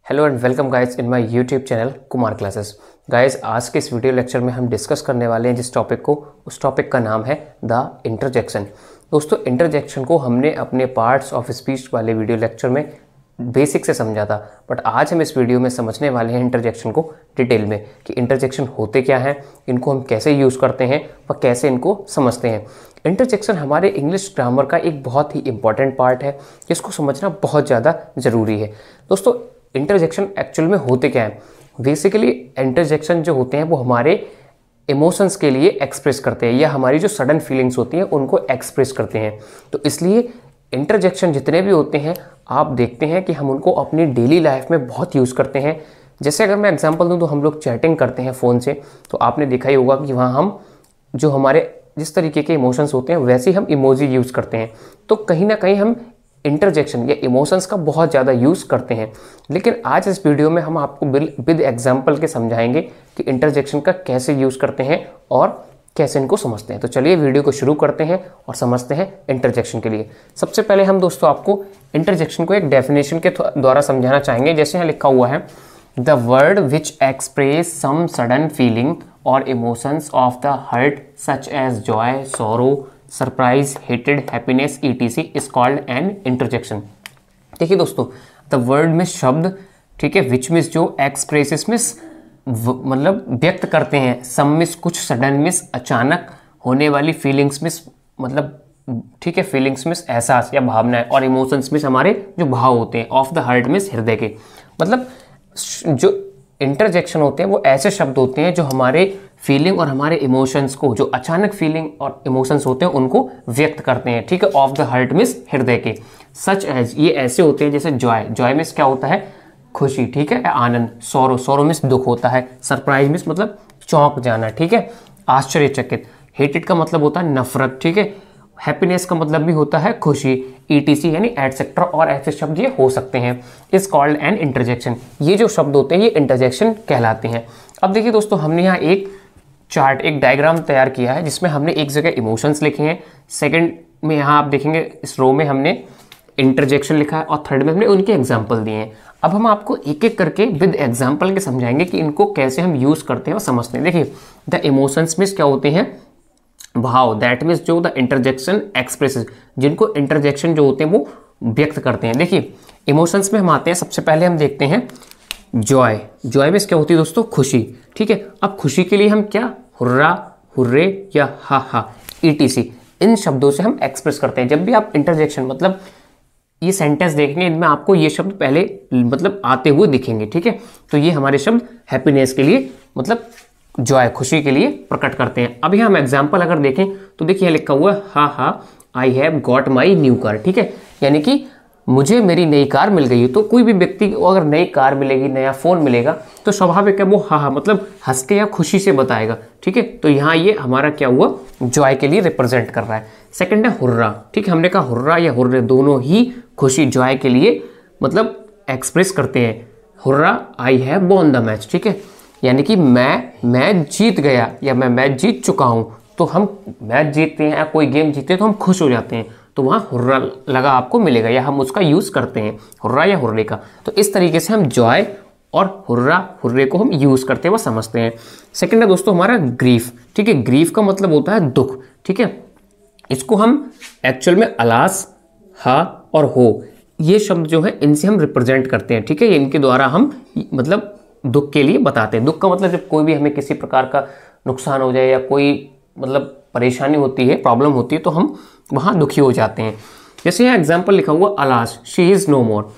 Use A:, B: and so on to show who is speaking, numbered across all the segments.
A: Hello and welcome guys in my YouTube channel Kumar classes. Guys आज के इस video lecture में हम डिस्कस करने वाले हैं जिस टॉपिक को, उस टॉपिक का नाम है द इंटरजेक्शन। दोस्तों इंटरजेक्शन को हमने अपने पार्ट्स ऑफ स्पीच वाले वीडियो लेक्चर में बेसिक से समझा था, बट आज हम इस वीडियो में समझने वाले हैं इंटरजेक्शन को डिटेल में कि इंटरजेक्शन होते क्या हैं, इनको हम कैसे यूज़ करते हैं व कैसे इनको समझते हैं। इंटरजेक्शन हमारे इंग्लिश ग्रामर का एक बहुत ही इंपॉर्टेंट पार्ट है जिसको समझना बहुत ज़्यादा ज़रूरी है। दोस्तों इंटरजेक्शन एक्चुअल में होते क्या हैं? बेसिकली इंटरजेक्शन जो होते हैं वो हमारे इमोशंस के लिए एक्सप्रेस करते हैं या हमारी जो सडन फीलिंग्स होती हैं उनको एक्सप्रेस करते हैं। तो इसलिए इंटरजेक्शन जितने भी होते हैं आप देखते हैं कि हम उनको अपनी डेली लाइफ में बहुत यूज़ करते हैं। जैसे अगर मैं एग्जांपल दूं तो हम लोग चैटिंग करते हैं फ़ोन से, तो आपने देखा ही होगा कि वहाँ हम जो हमारे जिस तरीके के इमोशंस होते हैं वैसे ही हम इमोजी यूज़ करते हैं। तो कहीं ना कहीं हम इंटरजेक्शन या इमोशंस का बहुत ज़्यादा यूज़ करते हैं। लेकिन आज इस वीडियो में हम आपको विद एग्जांपल के समझाएंगे कि इंटरजेक्शन का कैसे यूज़ करते हैं और कैसे इनको समझते हैं। तो चलिए वीडियो को शुरू करते हैं और समझते हैं इंटरजेक्शन के लिए। सबसे पहले हम दोस्तों आपको इंटरजेक्शन को एक डेफिनेशन के द्वारा समझाना चाहेंगे। जैसे यहाँ लिखा हुआ है, the word which express some sudden feeling और emotions of the heart such as joy, sorrow, surprise, हेटेड, happiness etc is called an interjection. देखिए दोस्तों, द वर्ड में शब्द, ठीक है, विच मिस जो एक्सप्रेसिस मिस मतलब व्यक्त करते हैं, सम मिस कुछ, सडन मिस अचानक होने वाली, फीलिंग्स मिस मतलब ठीक है फीलिंग्स मिस एहसास या भावनाएं, और इमोशंस मिस हमारे जो भाव होते हैं, ऑफ द हार्ट मिस हृदय के। मतलब जो इंटरजेक्शन होते हैं वो ऐसे शब्द होते हैं जो हमारे फीलिंग और हमारे इमोशंस को, जो अचानक फीलिंग और इमोशंस होते हैं उनको व्यक्त करते हैं, ठीक है, ऑफ द हार्ट मिस हृदय के। सच एज ये ऐसे होते हैं जैसे जॉय, जॉय मिस क्या होता है, खुशी, ठीक है, आनंद। सॉरो, सॉरो मिस दुख होता है। सरप्राइज मिस मतलब चौंक जाना, ठीक है, आश्चर्यचकित। हेटेड का मतलब होता है नफरत, ठीक है। हैप्पीनेस का मतलब भी होता है खुशी, etc यानी एटसेट्रा, और ऐसे शब्द ये हो सकते हैं। Is called an interjection. ये जो शब्द होते हैं ये इंटरजेक्शन कहलाते हैं। अब देखिए दोस्तों, हमने यहाँ एक चार्ट, एक डायग्राम तैयार किया है जिसमें हमने एक जगह इमोशंस लिखे हैं, सेकंड में यहाँ आप देखेंगे इस रो में हमने इंटरजेक्शन लिखा है, और थर्ड में हमने उनके एग्जाम्पल दिए हैं। अब हम आपको एक एक करके विद एग्जाम्पल के समझाएंगे कि इनको कैसे हम यूज़ करते हैं और समझते हैं। देखिए, द इमोशंस मीन्स क्या होते हैं, भाव, दैट मीन्स जो द इंटरजेक्शन एक्सप्रेसेस, जिनको इंटरजेक्शन जो होते हैं वो व्यक्त करते हैं। देखिए इमोशंस में हम आते हैं, सबसे पहले हम देखते हैं जॉय। जॉय मीन्स क्या होती है दोस्तों, खुशी, ठीक है। अब खुशी के लिए हम क्या, हुर्रा, हुर्रे या हा हा etc इन शब्दों से हम एक्सप्रेस करते हैं। जब भी आप इंटरजेक्शन मतलब ये सेंटेंस देखेंगे इनमें आपको ये शब्द पहले मतलब आते हुए दिखेंगे, ठीक है। तो ये हमारे शब्द हैप्पीनेस के लिए मतलब जॉय, खुशी के लिए प्रकट करते हैं। अभी हम एग्जाम्पल अगर देखें तो देखिए लिखा हुआ है, हा हा I have got my new car, ठीक है, यानी कि मुझे मेरी नई कार मिल गई है। तो कोई भी व्यक्ति को अगर नई कार मिलेगी, नया फ़ोन मिलेगा, तो स्वाभाविक है वो हा हा मतलब हंस के या खुशी से बताएगा, ठीक है। तो यहाँ ये हमारा क्या हुआ, जॉय के लिए रिप्रेजेंट कर रहा है। सेकंड है हुर्रा, ठीक है, हमने कहा हुर्रा या हुर्रे दोनों ही खुशी, जॉय के लिए मतलब एक्सप्रेस करते हैं। Hurrah I have won the match, ठीक है, यानी कि मैं जीत गया या मैं मैच जीत चुका हूँ। तो हम मैच जीतते हैं या कोई गेम जीतते हैं तो हम खुश हो जाते हैं, तो वहाँ हुर्रा लगा आपको मिलेगा या हम उसका यूज़ करते हैं, हुर्रा या हुर्रे का। तो इस तरीके से हम जॉय और हुर्रा, हुर्रे को हम यूज़ करते हैं, वो समझते हैं। सेकंड है दोस्तों हमारा ग्रीफ, ठीक है। ग्रीफ का मतलब होता है दुख, ठीक है। इसको हम एक्चुअल में अलास, हा और हो, ये शब्द जो है इनसे हम रिप्रेजेंट करते हैं, ठीक है। इनके द्वारा हम मतलब दुख के लिए बताते हैं। दुख का मतलब जब कोई भी हमें किसी प्रकार का नुकसान हो जाए या कोई मतलब परेशानी होती है, प्रॉब्लम होती है, तो हम वहाँ दुखी हो जाते हैं। जैसे यहाँ एग्जाम्पल लिखा हुआ, अलास शी इज़ नो मोर।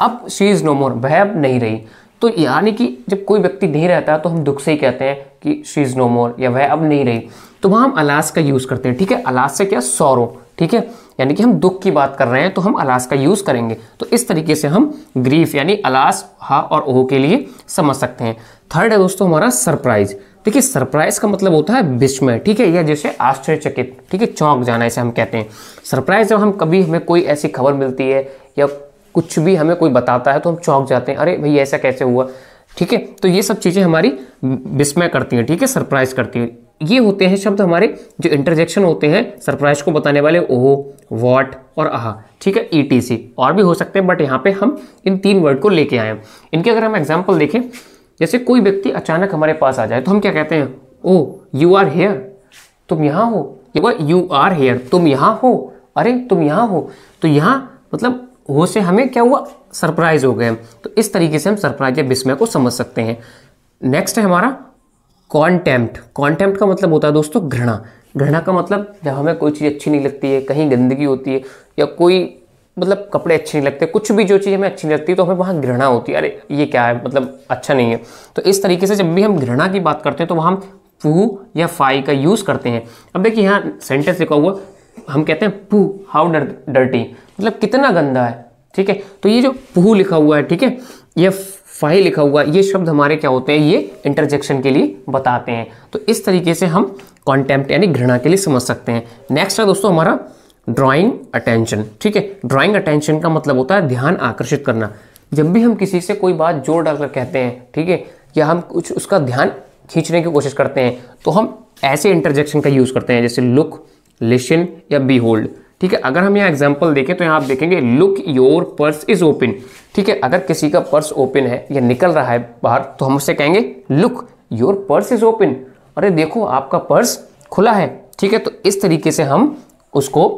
A: अब शी इज़ नो मोर, वह अब नहीं रही। तो यानी कि जब कोई व्यक्ति नहीं रहता तो हम दुख से ही कहते हैं कि शी इज़ नो मोर या वह अब नहीं रही, तो वहाँ हम अलास का यूज़ करते हैं, ठीक है। अलास से क्या, सॉरो, ठीक है, यानी कि हम दुख की बात कर रहे हैं तो हम अलास का यूज़ करेंगे। तो इस तरीके से हम ग्रीफ यानी अलास, हा और ओह के लिए समझ सकते हैं। थर्ड है दोस्तों हमारा सरप्राइज। देखिए सरप्राइज का मतलब होता है विस्मय, ठीक है, या जैसे आश्चर्यचकित, ठीक है, चौंक जाना इसे हम कहते हैं। सरप्राइज जब हम कभी हमें कोई ऐसी खबर मिलती है या कुछ भी हमें कोई बताता है तो हम चौंक जाते हैं, अरे भाई ऐसा कैसे हुआ, ठीक है। तो ये सब चीज़ें हमारी विस्मय करती हैं, ठीक है, सरप्राइज करती है। ये होते हैं शब्द हमारे जो इंटरजेक्शन होते हैं सरप्राइज को बताने वाले, ओह, व्हाट और आहा, ठीक है, ईटीसी। और भी हो सकते हैं बट यहाँ पे हम इन 3 वर्ड को लेके आए हैं। इनके अगर हम एग्जाम्पल देखें, जैसे कोई व्यक्ति अचानक हमारे पास आ जाए तो हम क्या कहते हैं, ओह यू आर हेयर, तुम यहाँ हो, यू आर हेयर, तुम यहाँ हो, अरे तुम यहाँ हो। तो यहाँ मतलब हो से हमें क्या हुआ, सरप्राइज हो गए। तो इस तरीके से हम सरप्राइज या विस्मय को समझ सकते हैं। नेक्स्ट है हमारा कॉन्टेम्प्ट। कॉन्टेम्प्ट का मतलब होता है दोस्तों घृणा। घृणा का मतलब जब हमें कोई चीज़ अच्छी नहीं लगती है, कहीं गंदगी होती है या कोई मतलब कपड़े अच्छे नहीं लगते, कुछ भी जो चीज़ हमें अच्छी नहीं लगती तो हमें वहाँ घृणा होती है, अरे ये क्या है, मतलब अच्छा नहीं है। तो इस तरीके से जब भी हम घृणा की बात करते हैं तो वहाँ हम पू या फाई का यूज़ करते हैं। अब देखिए यहाँ सेंटेंस लिखा हुआ, हम कहते हैं पू हाउ डर्टी, मतलब कितना गंदा है, ठीक है। तो ये जो पू लिखा हुआ है, ठीक है, ये फाई लिखा हुआ है, ये शब्द हमारे क्या होते हैं, ये इंटरजेक्शन के लिए बताते हैं। तो इस तरीके से हम कॉन्टेम्प्ट यानी घृणा के लिए समझ सकते हैं। नेक्स्ट है दोस्तों हमारा ड्राइंग अटेंशन, ठीक है। ड्राइंग अटेंशन का मतलब होता है ध्यान आकर्षित करना। जब भी हम किसी से कोई बात जोर डालकर कहते हैं, ठीक है, या हम कुछ उसका ध्यान खींचने की कोशिश करते हैं तो हम ऐसे इंटरजेक्शन का यूज़ करते हैं, जैसे लुक, लिसन या बी होल्ड, ठीक है। अगर हम यहाँ एग्जाम्पल देखें तो यहाँ आप देखेंगे look your purse is open, ठीक है। अगर किसी का पर्स ओपन है या निकल रहा है बाहर तो हम उससे कहेंगे look your purse is open, अरे देखो आपका पर्स खुला है, ठीक है। तो इस तरीके से हम उसको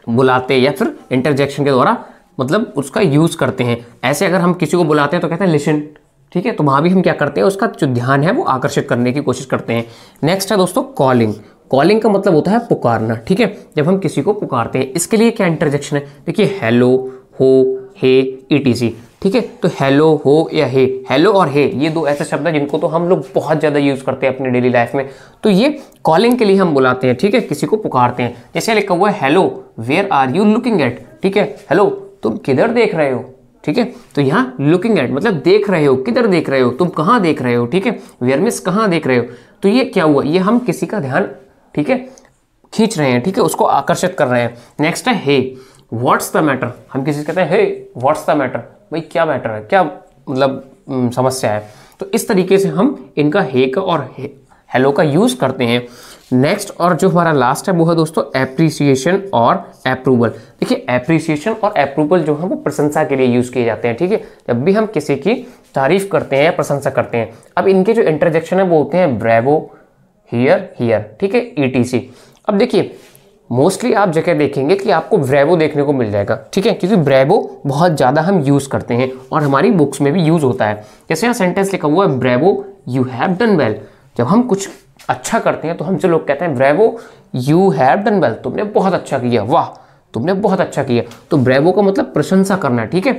A: बुलाते हैं या फिर इंटरजेक्शन के द्वारा मतलब उसका यूज करते हैं। ऐसे अगर हम किसी को बुलाते हैं तो कहते हैं लिसन, ठीक है। तो वहां भी हम क्या करते हैं, उसका जो ध्यान है वो आकर्षित करने की कोशिश करते हैं। नेक्स्ट है दोस्तों कॉलिंग। कॉलिंग का मतलब होता है पुकारना, ठीक है। जब हम किसी को पुकारते हैं, इसके लिए क्या इंटरजेक्शन है, देखिए हेलो, हो, हे, ईटीसी, ठीक है। तो हेलो, हो या हे, हेलो और हे ये 2 ऐसे शब्द हैं जिनको तो हम लोग बहुत ज़्यादा यूज़ करते हैं अपनी डेली लाइफ में। तो ये कॉलिंग के लिए हम बुलाते हैं, ठीक है, किसी को पुकारते हैं। जैसे लिखा हुआ है hello where are you looking at, ठीक है, हेलो तुम किधर देख रहे हो, ठीक है। तो यहाँ लुकिंग एट मतलब देख रहे हो, किधर देख रहे हो, तुम कहाँ देख रहे हो, ठीक है। वेयर मींस कहाँ देख रहे हो। तो ये क्या हुआ, ये हम किसी का ध्यान, ठीक है, खींच रहे हैं, ठीक है, उसको आकर्षित कर रहे हैं। नेक्स्ट है हे, व्हाट्स द मैटर। हम किसी से कहते हैं हे व्हाट्स द मैटर, भाई क्या मैटर है, क्या मतलब समस्या है। तो इस तरीके से हम इनका हे का और हेलो का यूज करते हैं। नेक्स्ट और जो हमारा लास्ट है वो है दोस्तों एप्रिसिएशन और अप्रूवल। देखिए एप्रिसिएशन और अप्रूवल जो है वो प्रशंसा के लिए यूज किए जाते हैं, ठीक है। जब भी हम किसी की तारीफ करते हैं या प्रशंसा करते हैं। अब इनके जो इंटरजेक्शन है वो होते हैं ब्रेवो, हियर, हियर, ठीक है, ईटीसी। अब देखिए मोस्टली आप जगह देखेंगे कि आपको ब्रेवो देखने को मिल जाएगा, ठीक है, क्योंकि ब्रेवो बहुत ज़्यादा हम यूज़ करते हैं और हमारी बुक्स में भी यूज़ होता है। जैसे यहाँ सेंटेंस लिखा हुआ है bravo you have done well. जब हम कुछ अच्छा करते हैं तो हमसे लोग कहते हैं bravo you have done well, तुमने बहुत अच्छा किया, वाह तुमने बहुत अच्छा किया। तो ब्रेवो का मतलब प्रशंसा करना, ठीक है,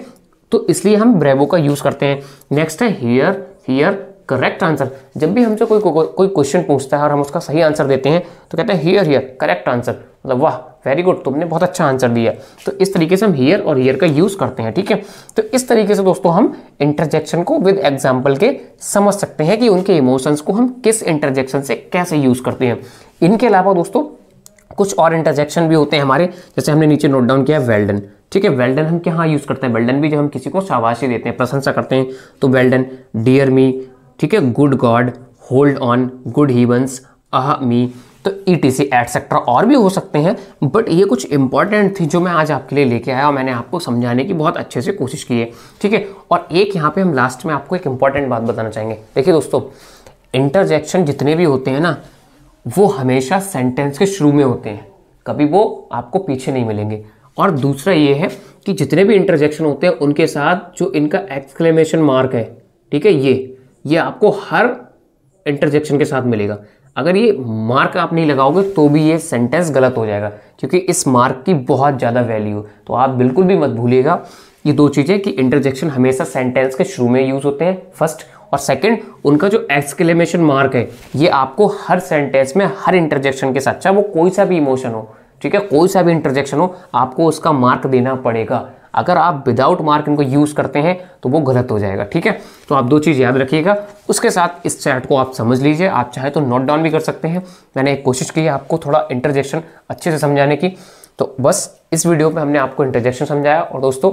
A: तो इसलिए हम ब्रेवो का यूज़ करते हैं। नेक्स्ट है हियर, हियर करेक्ट आंसर। जब भी हमसे कोई क्वेश्चन पूछता है और हम उसका सही आंसर देते हैं तो कहते हैं हियर, हियर करेक्ट आंसर, मतलब वाह वेरी गुड तुमने बहुत अच्छा आंसर दिया। तो इस तरीके से हम हियर और हियर का यूज करते हैं, ठीक है। तो इस तरीके से दोस्तों हम इंटरजेक्शन को विद एग्जांपल के समझ सकते हैं कि उनके इमोशंस को हम किस इंटरजेक्शन से कैसे यूज करते हैं। इनके अलावा दोस्तों कुछ और इंटरजेक्शन भी होते हैं हमारे, जैसे हमने नीचे नोट डाउन किया वेल डन, ठीक है। वेल डन हम क्या यूज करते हैं, वेल डन भी जब हम किसी को शाबाशी देते हैं, प्रशंसा करते हैं तो वेल डन, डियर मी, ठीक है, good god, hold on, good heavens, ah me, तो ईटीसी एटसेट्रा और भी हो सकते हैं। बट ये कुछ इंपॉर्टेंट थी जो मैं आज आपके लिए लेके आया और मैंने आपको समझाने की बहुत अच्छे से कोशिश की है, ठीक है। और एक यहाँ पे हम लास्ट में आपको एक इंपॉर्टेंट बात बताना चाहेंगे। देखिए दोस्तों इंटरजेक्शन जितने भी होते हैं ना वो हमेशा सेंटेंस के शुरू में होते हैं, कभी वो आपको पीछे नहीं मिलेंगे। और दूसरा ये है कि जितने भी इंटरजेक्शन होते हैं उनके साथ जो इनका एक्सक्लेमेशन मार्क है, ठीक है, ये आपको हर इंटरजेक्शन के साथ मिलेगा। अगर ये मार्क आप नहीं लगाओगे तो भी ये सेंटेंस गलत हो जाएगा, क्योंकि इस मार्क की बहुत ज़्यादा वैल्यू। तो आप बिल्कुल भी मत भूलिएगा ये 2 चीज़ें कि इंटरजेक्शन हमेशा सेंटेंस के शुरू में यूज़ होते हैं फर्स्ट, और सेकंड उनका जो एक्सक्लेमेशन मार्क है ये आपको हर सेंटेंस में हर इंटरजेक्शन के साथ, चाहे वो कोई सा भी इमोशन हो, ठीक है, कोई सा भी इंटरजेक्शन हो, आपको उसका मार्क देना पड़ेगा। अगर आप विदाउट मार्क इनको यूज़ करते हैं तो वो गलत हो जाएगा, ठीक है। तो आप 2 चीज़ याद रखिएगा। उसके साथ इस चैट को आप समझ लीजिए, आप चाहे तो नोट डाउन भी कर सकते हैं। मैंने एक कोशिश की है आपको थोड़ा इंटरजेक्शन अच्छे से समझाने की। तो बस इस वीडियो में हमने आपको इंटरजेक्शन समझाया। और दोस्तों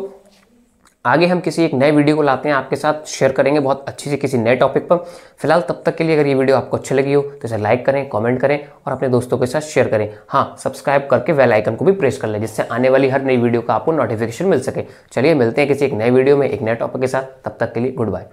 A: आगे हम किसी एक नए वीडियो को लाते हैं, आपके साथ शेयर करेंगे बहुत अच्छी सी किसी नए टॉपिक पर। फिलहाल तब तक के लिए अगर ये वीडियो आपको अच्छी लगी हो तो इसे लाइक करें, कमेंट करें और अपने दोस्तों के साथ शेयर करें। हाँ, सब्सक्राइब करके बेल आइकन को भी प्रेस कर लें, जिससे आने वाली हर नई वीडियो का आपको नोटिफिकेशन मिल सके। चलिए मिलते हैं किसी एक नए वीडियो में एक नए टॉपिक के साथ, तब तक के लिए गुड बाय।